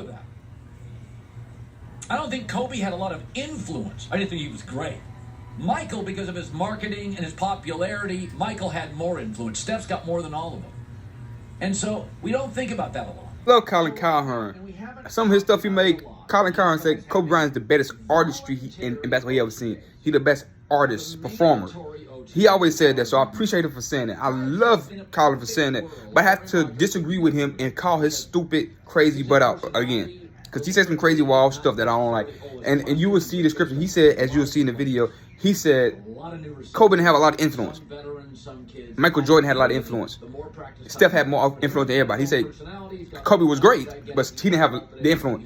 with that. I don't think Kobe had a lot of influence. I didn't think he was great. Michael, because of his marketing and his popularity, Michael had more influence. Steph's got more than all of them. And so we don't think about that a lot. Love Colin Cowherd. Some of his stuff he made, Colin Cowherd said Kobe Bryant is the best artistry in basketball he ever seen. He the best artist, performer. He always said that, so I appreciate him for saying that. I love Colin for saying that, but I have to disagree with him and call his stupid, crazy butt out again. Because he said some crazy wild stuff that I don't like. And you will see the description. He said, as you will see in the video, he said Kobe didn't have a lot of influence. Michael Jordan had a lot of influence. Steph had more influence than everybody. He said Kobe was great, but he didn't have the influence.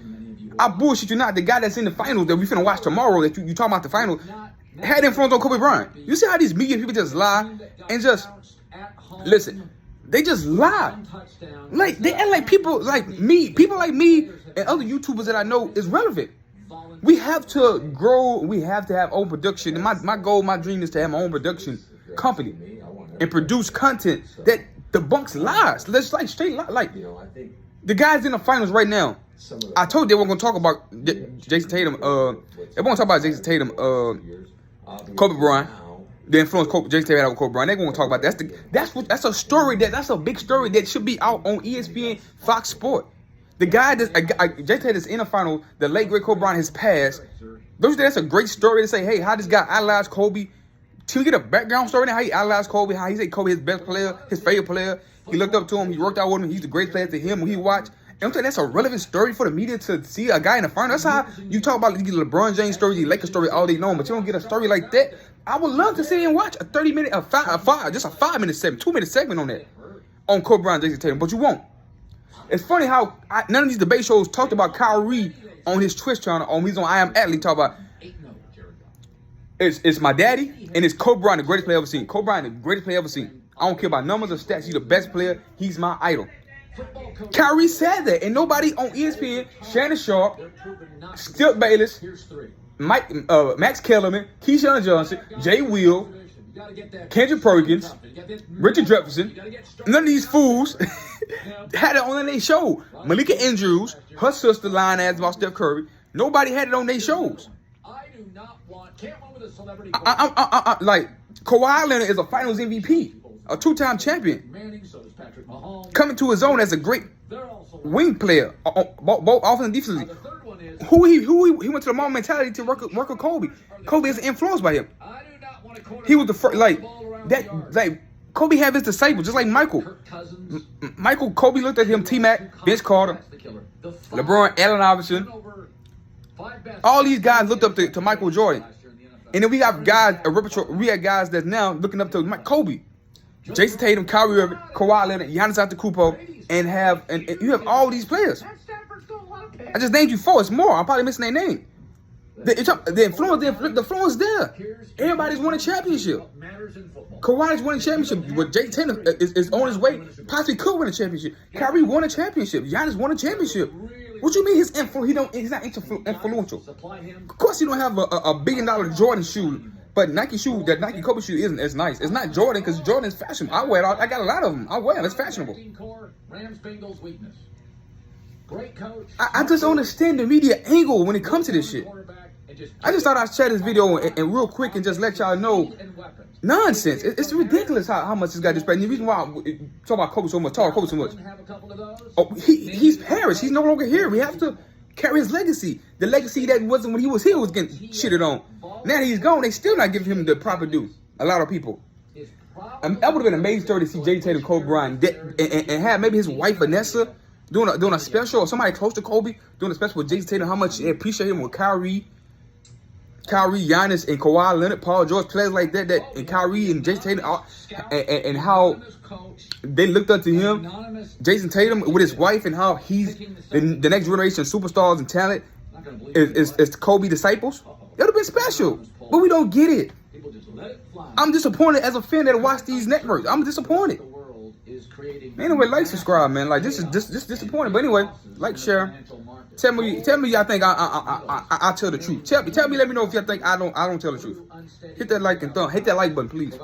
I bullshit you not. The guy that's in the finals that we finna watch tomorrow, that you talking about the final, had influence on Kobe Bryant. You see how these media people just lie and just listen. They just lie. Like they act like people like me and other YouTubers that I know is relevant. We have to grow. We have to have own production. And my goal, my dream is to have my own production company and produce content that debunks lies. Let's like straight lie. Like the guys in the finals right now. I told you they weren't gonna talk about Jason Tatum. They won't talk about Jason Tatum. Kobe Bryant. The influence Jason Tatum had on Kobe Bryant. They're gonna talk about that. That's a story that's a big story that should be out on ESPN, Fox Sport. The guy that Jason Tatum is in the final. The late great Kobe Bryant has passed. That's a great story to say. Hey, how this guy idolized Kobe. Can we get a background story now? How he idolized Kobe. How he said Kobe his best player, his favorite player. He looked up to him. He worked out with him. He's the great player to him when he watched. And I'm saying that's a relevant story for the media to see a guy in the final. That's how you talk about these LeBron James stories, these Lakers story all day long, but you don't get a story like that. I would love to sit and watch a 30-minute, just a 5-minute segment, 2-minute segment on that, on Kobe Bryant, Jason Tatum, but you won't. It's funny how none of these debate shows talked about Kyrie on his Twitch channel, he's on I Am Athlete, talk about it's my daddy and it's Kobe Bryant, the greatest player ever seen. Kobe Bryant, the greatest player ever seen. I don't care about numbers or stats. He's the best player. He's my idol. Kyrie said that, and nobody on ESPN, Shannon Sharp, Stilt Bayless, Max Kellerman, Keyshawn Johnson, Jay Will, Kendrick Perkins, Richard Jefferson, none of these fools had it on their show. Malika Andrews, her sister lying ass about Steph Curry, nobody had it on their shows. Like, Kawhi Leonard is a Finals MVP, a 2-time champion, coming to his own as a great wing player, both offense and defensively. He went to the mom mentality to work with Kobe. Kobe is influenced by him. He was the first, Kobe had his disciples, just like Michael. Kobe looked at him, T-Mac, Vince Carter, LeBron, Allen Iverson. All these guys looked up to Michael Jordan. And then we have guys, that's now looking up to Kobe. Jason Tatum, Kyrie Irving, Kawhi Leonard, Giannis Antetokounmpo, and you have all these players. I just named you 4. It's more. I'm probably missing their name. The influence there. Everybody's won a championship. Kawhi's won a championship. But Jason Tatum is on his way. Possibly could win a championship. Kyrie won a championship. Giannis won a championship. What you mean he's not influential? Of course he don't have a $1 billion Jordan shoe. But Nike Kobe shoe isn't as nice. It's not Jordan because Jordan is fashion. I wear it. I got a lot of them. I wear them. It's fashionable. I just don't understand the media angle when it comes to this shit. I just thought I'd share this video and real quick and just let y'all know nonsense. It's ridiculous how much this guy disrespected. The reason why I talk about Kobe so much, Oh, he's perished. He's no longer here. We have to carry his legacy. The legacy that wasn't when he was here was getting shitted on. Now that he's gone, they still not giving him the proper due. A lot of people. That would have been an amazing story to see Jason Tatum, Kobe Bryant, and have maybe his wife Vanessa doing a special, or somebody close to Kobe doing a special with Jason Tatum. How much they appreciate him with Kyrie, Giannis, and Kawhi Leonard, Paul George, players like that, and Kyrie and Jason Tatum, and how they looked up to him, Jason Tatum with his wife, and how he's the next generation of superstars and talent is Kobe disciples. It would have been special, but we don't get it. I'm disappointed as a fan that watch these networks. I'm disappointed. Anyway, like, subscribe, man. Like, this is disappointing. But anyway, like, share. Tell me y'all think I tell the truth. Tell me, let me know if y'all think I don't tell the truth. Hit that like and hit that like button, please.